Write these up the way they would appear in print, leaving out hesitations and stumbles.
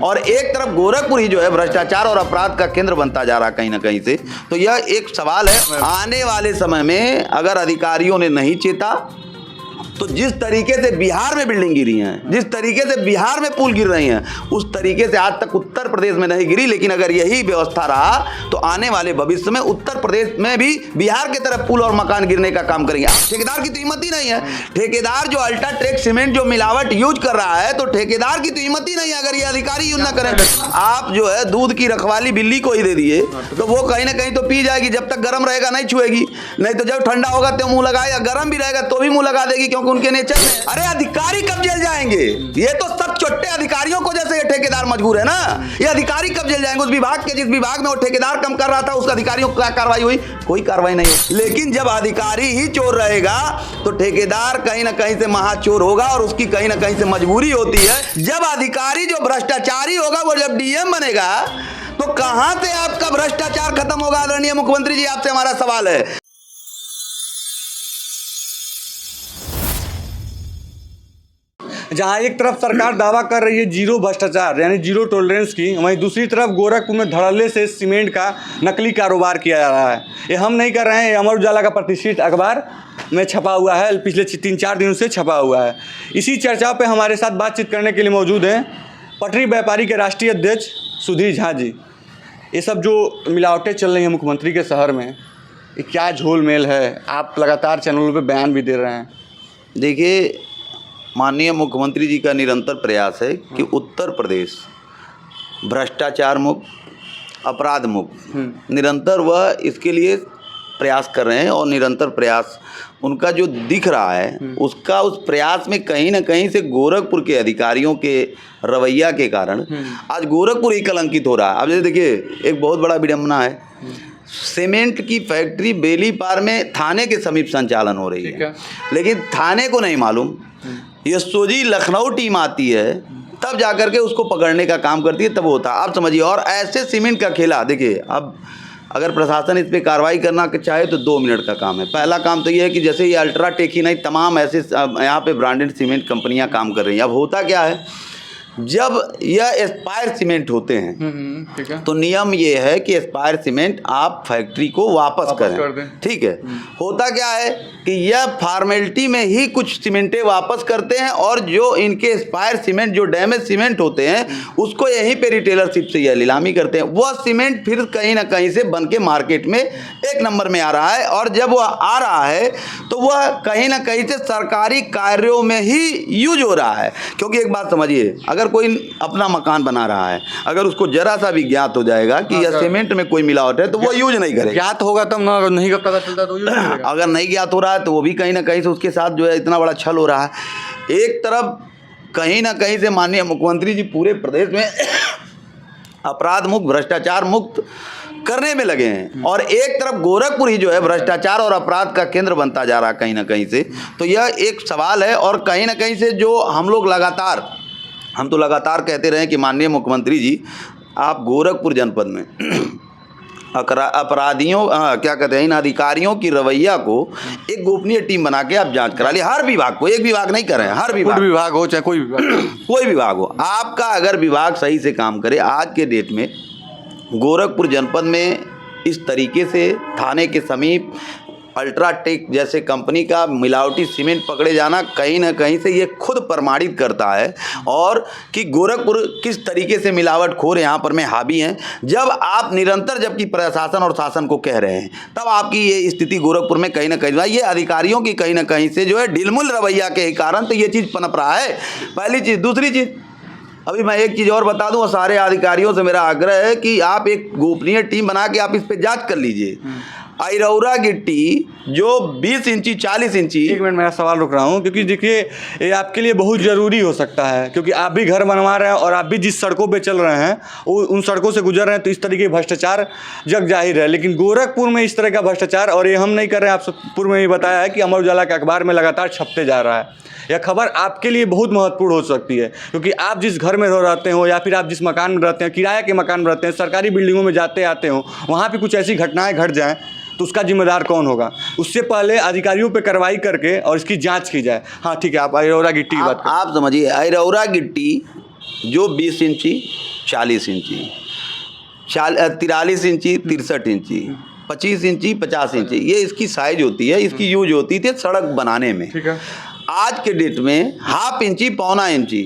और एक तरफ गोरखपुर ही जो है भ्रष्टाचार और अपराध का केंद्र बनता जा रहा कहीं ना कहीं से। तो यह एक सवाल है, आने वाले समय में अगर अधिकारियों ने नहीं चेता तो जिस तरीके से बिहार में बिल्डिंग गिरी हैं, जिस तरीके से बिहार में पुल गिर रही हैं, उस तरीके से आज तक उत्तर प्रदेश में नहीं गिरी। लेकिन अगर यही व्यवस्था रहा तो आने वाले भविष्य में उत्तर प्रदेश में भी बिहार की तरफ पुल और मकान गिरने का काम करेंगे। ठेकेदार की तो हिम्मत ही नहीं है। ठेकेदार जो अल्ट्राटेक सीमेंट जो मिलावट यूज कर रहा है, तो ठेकेदार की तो हिम्मत ही नहीं है अगर ये अधिकारी यूज ना करें। आप जो है दूध की रखवाली बिल्ली को ही दे दिए तो वो कहीं ना कहीं तो पी जाएगी, जब तक गर्म रहेगा नहीं छुएगी, नहीं तो जब ठंडा होगा तो मुंह लगाएगा, गर्म भी रहेगा तो भी मुंह लगा देगी, क्योंकि उनके नेचर में। अरे अधिकारी कब जेल जाएंगे? ये तो सब छोटे अधिकारियों को जैसे ये ठेकेदार मजबूर है ना, ये अधिकारी कब जेल जाएंगे? उस विभाग के जिस विभाग में वो ठेकेदार कम कर रहा था उस अधिकारियों को क्या कार्रवाई हुई? कोई कार्रवाई नहीं हुई। लेकिन जब अधिकारी ही चोर रहेगा तो ठेकेदार कहीं ना कहीं से महाचोर होगा और उसकी कहीं ना कहीं से मजबूरी होती है। जब अधिकारी जो भ्रष्टाचारी होगा वो जब डीएम बनेगा तो कहां से आपका भ्रष्टाचार खत्म होगा? आदरणीय मुख्यमंत्री जी, आपसे हमारा सवाल है। जहां एक तरफ सरकार दावा कर रही है जीरो भ्रष्टाचार यानी जीरो टॉलरेंस की, वहीं दूसरी तरफ गोरखपुर में धड़ल्ले से सीमेंट का नकली कारोबार किया जा रहा है। ये हम नहीं कर रहे हैं, अमर उजाला का प्रतिष्ठित अखबार में छपा हुआ है, पिछले 3-4 दिनों से छपा हुआ है। इसी चर्चा पे हमारे साथ बातचीत करने के लिए मौजूद हैं पटरी व्यापारी के राष्ट्रीय अध्यक्ष सुधीर झा जी। ये सब जो मिलावटें चल रही हैं मुख्यमंत्री के शहर में, ये क्या झोल मेल है? आप लगातार चैनलों पे बयान भी दे रहे हैं। देखिए, माननीय मुख्यमंत्री जी का निरंतर प्रयास है कि उत्तर प्रदेश भ्रष्टाचार मुक्त, अपराध मुक्त, निरंतर वह इसके लिए प्रयास कर रहे हैं। और निरंतर प्रयास उनका जो दिख रहा है उसका, उस प्रयास में कहीं ना कहीं से गोरखपुर के अधिकारियों के रवैया के कारण आज गोरखपुर ही कलंकित हो रहा है। अब जैसे देखिए, एक बहुत बड़ा विडंबना है, सीमेंट की फैक्ट्री बेलीपार में थाने के समीप संचालन हो रही है, लेकिन थाने को नहीं मालूम। यशोजी लखनऊ टीम आती है तब जाकर के उसको पकड़ने का काम करती है, तब होता है। आप समझिए, और ऐसे सीमेंट का खेला। देखिए, अब अगर प्रशासन इस पर कार्रवाई करना चाहे तो 2 मिनट का काम है। पहला काम तो ये है कि जैसे ये अल्ट्राटेक ही नहीं, तमाम ऐसे यहाँ पे ब्रांडेड सीमेंट कंपनियाँ काम कर रही हैं। अब होता क्या है, जब यह एस्पायर सीमेंट होते हैं ठीक है, तो नियम ये है कि एस्पायर सीमेंट आप फैक्ट्री को वापस करें। ठीक है। होता क्या है कि यह फॉर्मेलिटी में ही कुछ सीमेंटें वापस करते हैं, और जो इनके एस्पायर सीमेंट, जो डैमेज सीमेंट होते हैं, उसको यहीं पे रिटेलरशिप से यह नीलामी करते हैं। वह सीमेंट फिर कहीं ना कहीं से बन के मार्केट में 1 नंबर में आ रहा है, और जब वह आ रहा है तो वह कहीं ना कहीं से सरकारी कार्यों में ही यूज हो रहा है। क्योंकि एक बात समझिए, अगर कोई अपना मकान बना रहा है, अगर उसको जरा सा भी ज्ञात हो जाएगा कि यह सीमेंट में कोई मिलावट है तो वो यूज नहीं करेगा। ज्ञात होगा तब ना, नहीं पता चलता तो यूज नहीं करेगा। अगर नहीं ज्ञात हो रहा है तो वो भी कहीं ना कहीं से उसके साथ जो है इतना बड़ा छल हो रहा है। एक तरफ कहीं ना कहीं से माननीय मुख्यमंत्री जी पूरे प्रदेश में अपराध मुक्त, भ्रष्टाचार मुक्त करने में लगे हैं, और एक तरफ गोरखपुर ही जो है भ्रष्टाचार और अपराध का केंद्र बनता जा रहा कहीं ना कहीं से। तो यह एक सवाल है, और कहीं ना कहीं से जो हम तो लगातार कहते रहे कि माननीय मुख्यमंत्री जी, आप गोरखपुर जनपद में अपराधियों क्या कहते हैं, इन अधिकारियों की रवैया को एक गोपनीय टीम बना के आप जांच करा लिए। हर विभाग को, एक विभाग नहीं कर रहे हैं, हर विभाग हो चाहे कोई विभाग कोई विभाग हो, आपका अगर विभाग सही से काम करे, आज के डेट में गोरखपुर जनपद में इस तरीके से थाने के समीप अल्ट्राटेक जैसे कंपनी का मिलावटी सीमेंट पकड़े जाना कहीं ना कहीं से ये खुद प्रमाणित करता है, और कि गोरखपुर किस तरीके से मिलावटखोर यहाँ पर में हावी हैं। जब आप निरंतर, जबकि प्रशासन और शासन को कह रहे हैं, तब आपकी ये स्थिति गोरखपुर में कहीं ना कहीं, ये अधिकारियों की कहीं ना कहीं से जो है ढिलमुल रवैया के कारण तो ये चीज़ पनप रहा है। पहली चीज़। दूसरी चीज़, अभी मैं एक चीज़ और बता दूं, और सारे अधिकारियों से मेरा आग्रह है कि आप एक गोपनीय टीम बना के आप इस पर जांच कर लीजिए। अरौरा गिट्टी जो 20 इंची 40 इंची, 1 मिनट मेरा सवाल रुक रहा हूँ, क्योंकि देखिए ये आपके लिए बहुत ज़रूरी हो सकता है, क्योंकि आप भी घर बनवा रहे हैं और आप भी जिस सड़कों पे चल रहे हैं वो उन सड़कों से गुजर रहे हैं, तो इस तरीके के भ्रष्टाचार जग जाहिर है। लेकिन गोरखपुर में इस तरह का भ्रष्टाचार, और ये हम नहीं कर रहे हैं, आप सब पूर्व में ये बताया है कि अमर उजाला के अखबार में लगातार छपते जा रहा है। यह खबर आपके लिए बहुत महत्वपूर्ण हो सकती है, क्योंकि आप जिस घर में रहते हो या फिर आप जिस मकान में रहते हैं, किराए के मकान में रहते हैं, सरकारी बिल्डिंगों में जाते आते हो, वहाँ पर कुछ ऐसी घटनाएँ घट जाएँ तो उसका जिम्मेदार कौन होगा? उससे पहले अधिकारियों पे कार्रवाई करके और इसकी जांच की जाए। हाँ ठीक है, आप अरौरा गिट्टी की बात आप समझिए, अरौरा गिट्टी जो 20 इंची 40 इंची, 43 इंची, 63 इंची, 25 इंची, 50 इंची, ये इसकी साइज होती है, इसकी यूज होती थी सड़क बनाने में। ठीक है। आज के डेट में हाफ इंची, पौना इंची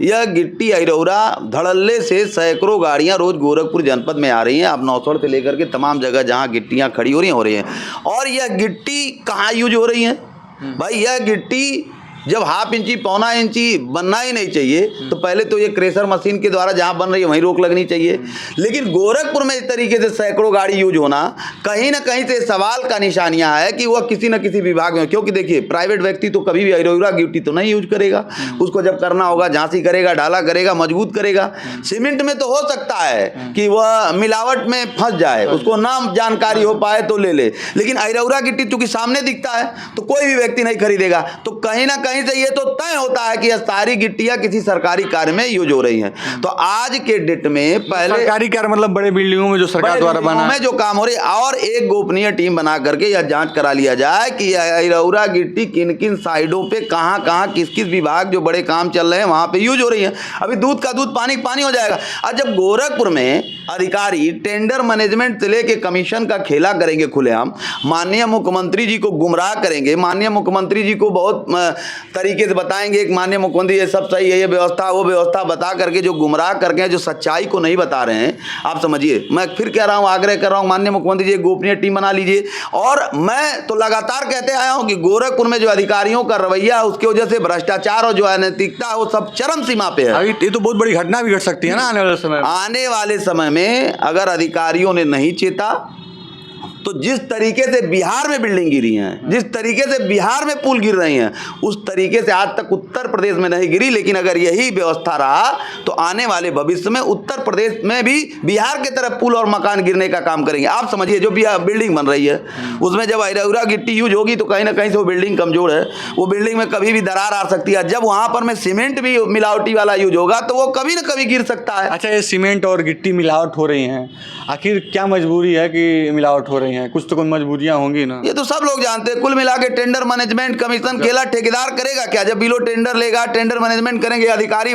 यह गिट्टी अहिरौरा धड़ल्ले से सैकड़ों गाड़ियां रोज गोरखपुर जनपद में आ रही हैं। अब नौसड़ से लेकर के तमाम जगह जहां गिट्टियां खड़ी हो रही हैं। और यह गिट्टी कहाँ यूज हो रही है भाई? यह गिट्टी जब हाफ इंची, पौना इंची बनना ही नहीं चाहिए तो पहले तो ये क्रेशर मशीन के द्वारा जहाँ बन रही है वहीं रोक लगनी चाहिए। लेकिन गोरखपुर में इस तरीके से सैकड़ों गाड़ी यूज होना कहीं ना कहीं से सवाल का निशानियाँ है कि वह किसी न किसी विभाग में, क्योंकि देखिए प्राइवेट व्यक्ति तो कभी भी अहिरौरा गिट्टी तो नहीं यूज करेगा। उसको जब करना होगा झांसी करेगा, ढाला करेगा, मजबूत करेगा। सीमेंट में तो हो सकता है कि वह मिलावट में फंस जाए, उसको ना जानकारी हो पाए तो ले ले, लेकिन अहिरौरा गिट्टी चूंकि सामने दिखता है तो कोई भी व्यक्ति नहीं खरीदेगा। तो कहीं ना कहीं से ये तो तय होता है कि यह सारी गिट्टियां किसी सरकारी कार्य में यूज हो रही हैं। तो आज के डेट में पहले सरकारी कार्य मतलब बड़े बिल्डिंगों में जो सरकार द्वारा बना में जो काम हो रही है, और एक गोपनीय टीम बना करके यह जांच करा लिया जाए कि अहिरौरा गिट्टी किन किन साइडों पे कहां कहां किस किस विभाग जो बड़े काम चल रहे हैं वहां पे यूज हो रही है। अभी दूध का दूध, पानी पानी हो जाएगा। और जब गोरखपुर में अधिकारी टेंडर मैनेजमेंट से लेके कमीशन का खेला करेंगे खुलेआम, माननीय मुख्यमंत्री जी को गुमराह करेंगे, माननीय मुख्यमंत्री जी को बहुत तरीके से बताएंगे एक माननीय मुख्यमंत्री ये सब सही है, ये व्यवस्था वो व्यवस्था बता करके जो गुमराह करके जो सच्चाई को नहीं बता रहे हैं, आप समझिए। मैं फिर कह रहा हूँ, आग्रह कर रहा हूँ माननीय मुख्यमंत्री जी एक गोपनीय टीम बना लीजिए। और मैं तो लगातार कहते आया हूँ कि गोरखपुर में जो अधिकारियों का रवैया है उसकी वजह से भ्रष्टाचार और जो अनैतिकता है वो सब चरम सीमा पे है। ये तो बहुत बड़ी घटना भी घट सकती है ना आने वाले समय में अगर अधिकारियों ने नहीं चेता तो जिस तरीके से बिहार में बिल्डिंग गिरी हैं, जिस तरीके से बिहार में पुल गिर रही हैं, उस तरीके से आज तक उत्तर प्रदेश में नहीं गिरी। लेकिन अगर यही व्यवस्था रहा तो आने वाले भविष्य में उत्तर प्रदेश में भी बिहार की तरफ पुल और मकान गिरने का काम करेंगे। आप समझिए जो बिल्डिंग बन रही है उसमें जब अहिरौरा गिट्टी यूज होगी तो कहीं ना कहीं से वो बिल्डिंग कमजोर है, वो बिल्डिंग में कभी भी दरार आ सकती है। जब वहाँ पर में सीमेंट भी मिलावटी वाला यूज होगा तो वो कभी ना कभी गिर सकता है। अच्छा, ये सीमेंट और गिट्टी मिलावट हो रही हैं, आखिर क्या मजबूरी है कि मिलावट हो रही है? कुछ तो कोई मजबूरियां होंगी ना। ये तो सब लोग जानते हैं। कुल मिला के टेंडर मैनेजमेंट कमीशन खेला, ठेकेदार करेगा क्या? जब बिलो टेंडर लेगा, टेंडर मैनेजमेंट करेंगे, अधिकारी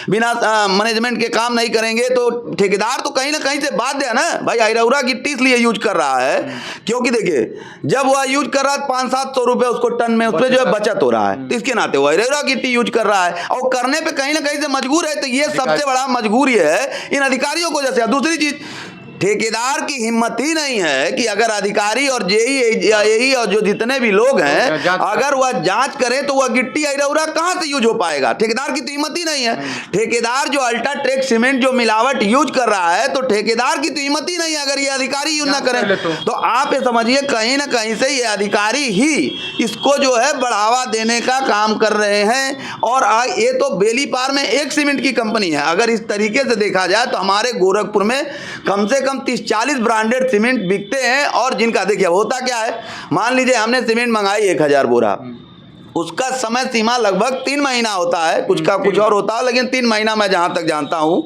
बिना मैनेजमेंट के काम नहीं करेंगे तो ठेकेदार तो कहीं ना कहीं से बाध्य है ना भाई। अहिरौरा गिट्टी इसलिए यूज कर रहा है क्योंकि देखिए जब वह यूज कर रहा है 500-700 रुपए उसको टन में उसमें जो है बचत हो रहा है, तो इसके नाते वो अहिरौरा गिट्टी यूज कर रहा है और करने पे कहीं ना कहीं से मजबूर है। तो ये सबसे बड़ा मजबूरी है इन अधिकारियों को। जैसे दूसरी चीज, ठेकेदार की हिम्मत ही नहीं है कि अगर अधिकारी और जेई और जो जितने भी लोग हैं अगर वह जांच करें तो वह गिट्टी अहिरौरा कहां से यूज हो पाएगा? ठेकेदार की तो हिम्मत ही नहीं है। ठेकेदार जो अल्ट्राटेक सीमेंट जो मिलावट यूज कर रहा है तो ठेकेदार की तो हिम्मत ही नहीं है अगर ये अधिकारी यूज ना करें तो आप ये समझिए कहीं ना कहीं से ये अधिकारी ही इसको जो है बढ़ावा देने का काम कर रहे हैं। और ये तो बेलीपार में एक सीमेंट की कंपनी है। अगर इस तरीके से देखा जाए तो हमारे गोरखपुर में कम से कम 30-40 ब्रांडेड सीमेंट बिकते हैं। और जिनका देखिए होता क्या है, मान लीजिए हमने सीमेंट मंगाई 1000 बोरा, उसका समय सीमा लगभग 3 महीना होता है, कुछ का कुछ और होता है, लेकिन 3 महीना मैं जहां तक जानता हूं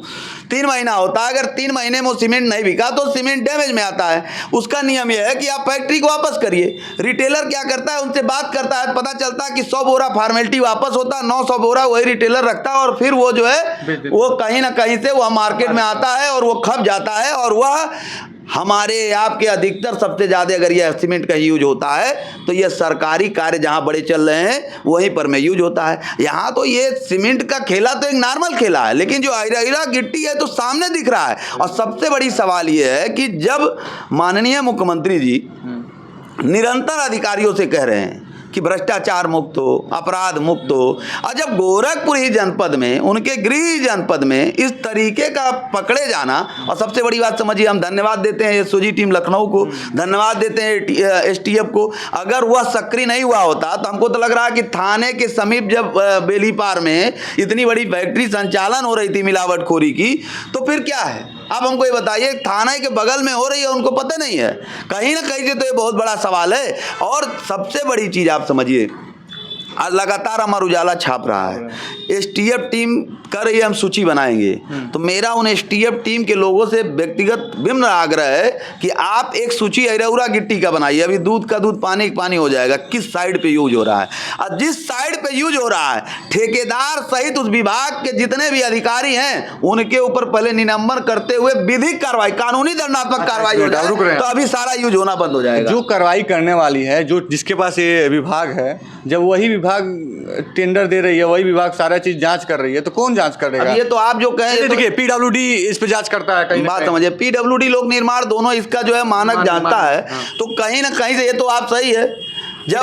3 महीना होता है। अगर 3 महीने में वो सीमेंट नहीं बिका तो सीमेंट डैमेज में आता है। उसका नियम यह है कि आप फैक्ट्री को वापस करिए। रिटेलर क्या करता है, उनसे बात करता है, पता चलता है कि 100 बोरा फॉर्मेलिटी वापस होता है, 900 बोरा वही रिटेलर रखता है और फिर वो जो है वो कहीं ना कहीं से वह मार्केट में आता है और वो खप जाता है। और वह हमारे आपके अधिकतर सबसे ज़्यादा अगर यह सीमेंट का यूज होता है तो यह सरकारी कार्य जहाँ बड़े चल रहे हैं वहीं पर में यूज होता है। यहाँ तो ये सीमेंट का खेला तो एक नॉर्मल खेला है, लेकिन जो अहिरौरा गिट्टी है तो सामने दिख रहा है। और सबसे बड़ी सवाल ये है कि जब माननीय मुख्यमंत्री जी निरंतर अधिकारियों से कह रहे हैं कि भ्रष्टाचार मुक्त हो, अपराध मुक्त हो, और जब गोरखपुर ही जनपद में, उनके गृह जनपद में इस तरीके का पकड़े जाना, और सबसे बड़ी बात समझिए, हम धन्यवाद देते हैं एसओजी टीम लखनऊ को, धन्यवाद देते हैं एसटीएफ को। अगर वह सक्रिय नहीं हुआ होता तो हमको तो लग रहा है कि थाने के समीप जब बेलीपार में इतनी बड़ी फैक्ट्री संचालन हो रही थी मिलावटखोरी की, तो फिर क्या है? आप हमको ये बताइए, थाने के बगल में हो रही है, उनको पता नहीं है? कहीं ना कहीं से तो ये बहुत बड़ा सवाल है। और सबसे बड़ी चीज़ आप समझिए, आज लगातार अमर उजाला छाप रहा है, एसटीएफ टीम कह रही है हम सूची बनाएंगे, तो मेरा उन एसटीएफ टीम के लोगों से व्यक्तिगत विनम्र आग्रह है कि आप एक सूची अरेउरा गिट्टी का बनाइए। अभी दूध का दूध पानी का पानी हो जाएगा, किस साइड पे यूज हो रहा है, और जिस साइड पे यूज हो रहा है ठेकेदार सहित उस विभाग के जितने भी अधिकारी हैं उनके ऊपर पहले निलंबन करते हुए विधिक कार्रवाई, कानूनी दंडात्मक कार्रवाई हो जाए, तो अभी सारा यूज होना बंद हो जाएगा। जो कार्रवाई करने वाली है, जो जिसके पास ये विभाग है, जब वही विभाग टेंडर दे रही है, वही विभाग सारा चीज जांच कर रही है, तो कौन जांच करेगा? ये तो आप जो कहें, देखिए पीडब्ल्यूडी इस पे जांच करता है, कहीं बात समझिए, पीडब्ल्यूडी लोक निर्माण दोनों इसका जो है मानक जानता है, तो कहीं ना कहीं से ये तो आप सही है। जब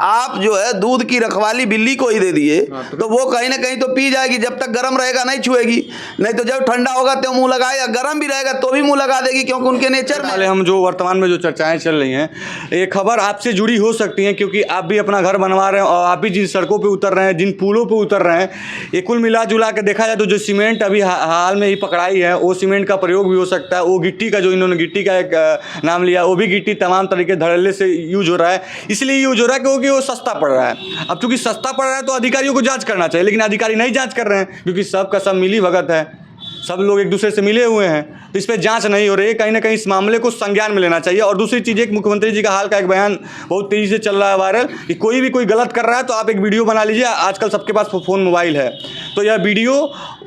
आप जो है दूध की रखवाली बिल्ली को ही दे दिए तो वो कहीं ना कहीं तो पी जाएगी, जब तक गर्म रहेगा नहीं छुएगी, नहीं तो जब ठंडा होगा तो मुंह लगाएगा, गर्म भी रहेगा तो भी मुंह लगा देगी, क्योंकि उनके नेचर में। हम जो वर्तमान में जो चर्चाएं चल रही हैं, ये खबर आपसे जुड़ी हो सकती हैं, क्योंकि आप भी अपना घर बनवा रहे हैं और आप भी जिन सड़कों पर उतर रहे हैं, जिन पुलों पर उतर रहे हैं, ये कुल मिला जुला के देखा जाए तो जो सीमेंट अभी हाल में ही पकड़ाई है, वो सीमेंट का प्रयोग भी हो सकता है। वो गिट्टी का जो इन्होंने गिट्टी का एक नाम लिया, वो भी गिट्टी तमाम तरीके धड़ल्ले से यूज हो रहा है, इसलिए यूज हो रहा है क्योंकि सस्ता पड़ रहा है। अब चूंकि सस्ता पड़ रहा है तो अधिकारियों को जांच करना चाहिए, लेकिन अधिकारी नहीं जांच कर रहे हैं, क्योंकि सबका सब मिली भगत है, सब लोग एक दूसरे से मिले हुए हैं, तो इस पर जांच नहीं हो रही है। कहीं ना कहीं इस मामले को संज्ञान में लेना चाहिए। और दूसरी चीज़, एक मुख्यमंत्री जी का हाल का एक बयान बहुत तेज़ी से चल रहा है वायरल, कि कोई भी कोई गलत कर रहा है तो आप एक वीडियो बना लीजिए, आजकल सबके पास फ़ोन मोबाइल है, तो यह वीडियो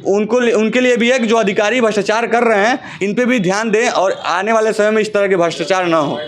उनके लिए भी है कि जो अधिकारी भ्रष्टाचार कर रहे हैं इन पर भी ध्यान दें और आने वाले समय में इस तरह के भ्रष्टाचार न हो।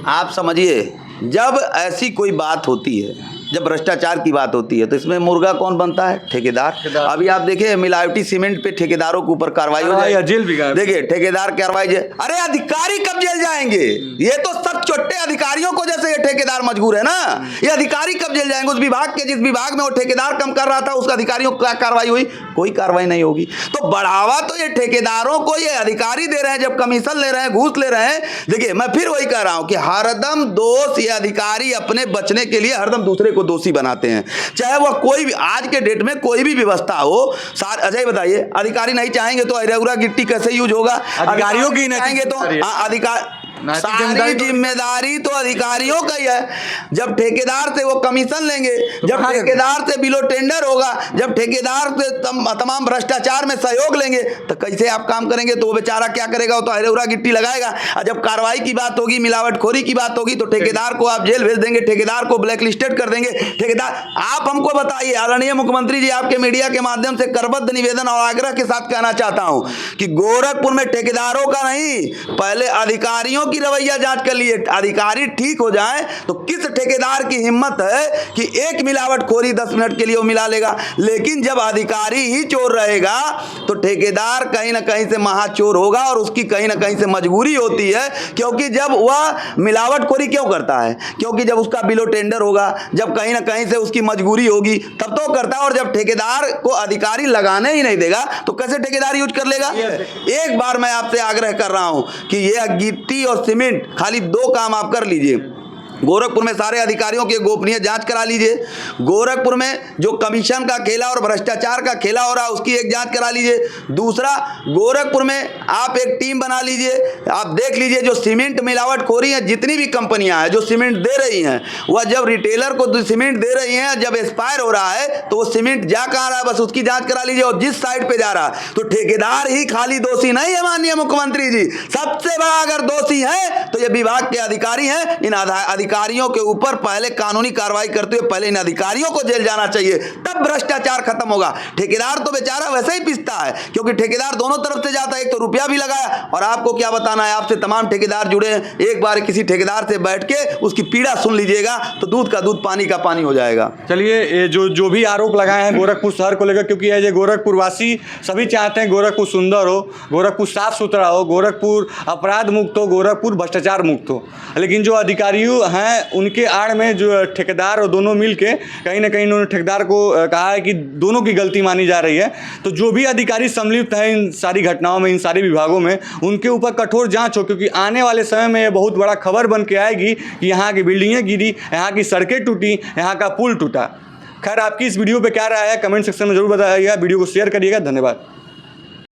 आप समझिए, जब ऐसी कोई बात होती है, जब भ्रष्टाचार की बात होती है, तो इसमें मुर्गा कौन बनता है? ठेकेदार। अभी आप देखिए मिलावटी सीमेंट पे ठेकेदारों के ऊपर कार्रवाई हो जाए, जेल भी गए। देखिए ठेकेदार कार्रवाई, अरे अधिकारी कब जेल जाएंगे? ये तो सब छोटे अधिकारियों को जैसे ये ठेकेदार मजबूर है ना, ये अधिकारी कब जेल जाएंगे? उस विभाग के जिस विभाग में वो ठेकेदार कम कर रहा था, उसका अधिकारियों को क्या कार्रवाई हुई? कोई कार्रवाई नहीं होगी। तो बढ़ावा तो ये ठेकेदारों को ये अधिकारी दे रहे हैं, जब कमीशन ले रहे हैं, घूस ले रहे हैं। देखिए मैं फिर वही कह रहा हूं कि हरदम दोष ये अधिकारी अपने बचने के लिए हरदम दूसरे को दोषी बनाते हैं, चाहे वह कोई भी आज के डेट में कोई भी व्यवस्था हो। अजय बताइए, अधिकारी नहीं चाहेंगे तो अरेउरा गिट्टी कैसे यूज होगा? अधिकारियों की नहीं चाहेंगे तो अधिकार, सारी जिम्मेदारी तो अधिकारियों का ही है। जब ठेकेदार से वो कमीशन लेंगे, जब ठेकेदार से बिलो टेंडर होगा, जब ठेकेदार से तमाम भ्रष्टाचार में सहयोग लेंगे, तो कैसे आप काम करेंगे? तो वो बेचारा क्या करेगा? वो तो अरेउरा गिट्टी लगाएगा। और जब कार्रवाई की बात होगी, मिलावटखोरी की बात होगी, तो ठेकेदार को आप जेल भेज देंगे, ठेकेदार को ब्लैक लिस्टेड कर देंगे। ठेकेदार, आप हमको बताइए, आदरणीय मुख्यमंत्री जी, आपके मीडिया के माध्यम से करबद्ध निवेदन और आग्रह के साथ कहना चाहता हूं कि गोरखपुर में ठेकेदारों का नहीं, पहले अधिकारियों की रवैया जांच कर लिए। अधिकारी ठीक हो जाए तो किस ठेकेदार की हिम्मत है कि एक मिलावटखोरी 10 मिनट के लिए वो मिला लेगा? लेकिन जब अधिकारी ही चोर रहेगा तो ठेकेदार कहीं ना कहीं से महाचोर होगा, और उसकी कहीं ना कहीं से मजबूरी होती है, क्योंकि जब वह मिलावटखोरी क्यों करता है? क्योंकि जब उसका बिलो टेंडर होगा, जब कहीं ना कहीं से उसकी मजबूरी होगी, तब तो करता है। और जब ठेकेदार को अधिकारी लगाने ही नहीं देगा तो कैसे ठेकेदार यूज कर लेगा? एक बार मैं आपसे आग्रह कर रहा हूं कि यह गिट्टी और सीमेंट, खाली 2 काम आप कर लीजिए। गोरखपुर में सारे अधिकारियों की गोपनीय जांच करा लीजिए। गोरखपुर में जो कमीशन का खेला और भ्रष्टाचार का खेला हो रहा है, उसकी एक जांच करा लीजिए। दूसरा, गोरखपुर में आप एक टीम बना लीजिए, आप देख लीजिए जो सीमेंट मिलावटखोरी है, जितनी भी कंपनियां हैं जो सीमेंट दे रही हैं, वह जब रिटेलर को सीमेंट दे रही हैं, जब एक्सपायर हो रहा है तो वो सीमेंट जा कहाँ रहा है, बस उसकी जाँच करा लीजिए। और जिस साइड पर जा रहा है, तो ठेकेदार ही खाली दोषी नहीं है माननीय मुख्यमंत्री जी, सबसे बड़ा अगर दोषी है तो ये विभाग के अधिकारी हैं। इन अधिकारियों के ऊपर पहले कानूनी कार्रवाई करते हुए पहले इन अधिकारियों को जेल जाना चाहिए, तब भ्रष्टाचार खत्म होगा। ठेकेदार तो बेचारा वैसे ही पिसता है, क्योंकि ठेकेदार दोनों तरफ से जाता है, एक तो रुपया भी लगाया, और आपको क्या बताना है, आपसे तमाम ठेकेदार जुड़े हैं। एक बार किसी ठेकेदार से बैठ के उसकी पीड़ा सुन लीजिएगा तो दूध का दूध पानी का पानी हो जाएगा। चलिए, ये जो भी आरोप लगाए हैं गोरखपुर शहर को लेकर, क्योंकि ये गोरखपुर वासी सभी चाहते हैं गोरखपुर सुंदर हो, गोरखपुर साफ सुथरा हो, गोरखपुर अपराध मुक्त हो, गोरखपुर भ्रष्टाचार मुक्त हो। लेकिन जो अधिकारियों हैं उनके आड़ में जो ठेकेदार और दोनों मिलके कहीं ना कहीं उन्होंने ठेकेदार को कहा है कि दोनों की गलती मानी जा रही है। तो जो भी अधिकारी सम्मिलित हैं इन सारी घटनाओं में, इन सारे विभागों में, उनके ऊपर कठोर जांच हो, क्योंकि आने वाले समय में ये बहुत बड़ा खबर बन के आएगी कि यहाँ की बिल्डिंगें गिरी, यहाँ की सड़कें टूटी, यहाँ का पुल टूटा। खैर, आपकी इस वीडियो पर क्या राय है कमेंट सेक्शन में जरूर बताइएगा। वीडियो को शेयर करिएगा। धन्यवाद।